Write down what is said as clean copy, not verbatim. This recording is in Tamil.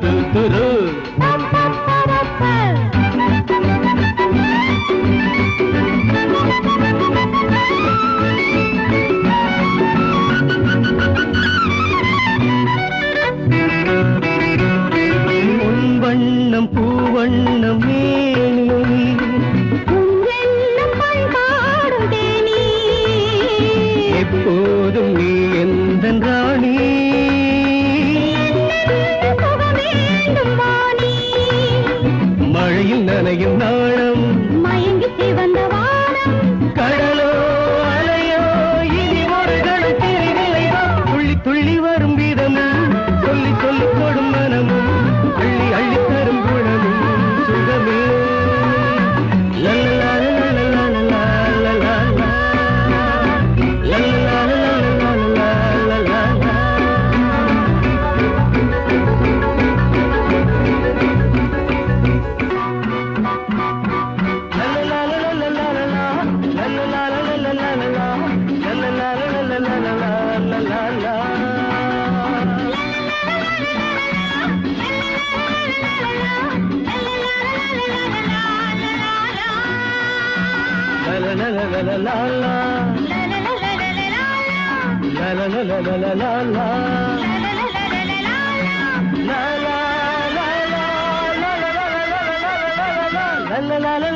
துரு பொன்வண்ணம் பூவண்ணம் எப்போதும் நீ எந்த ராணி மழையில் நனையும் நாளம் மயங்கி சிவந்த வானம் கடலோ அலையோ இனி ஒரு கணம் தெரியவில்லையோ துள்ளி துள்ளி வரும் வீதமும் சொல்லி சொல்லி போடும் மனமும் அள்ளி அள்ளி தரும் குணமும் சுகமே la la la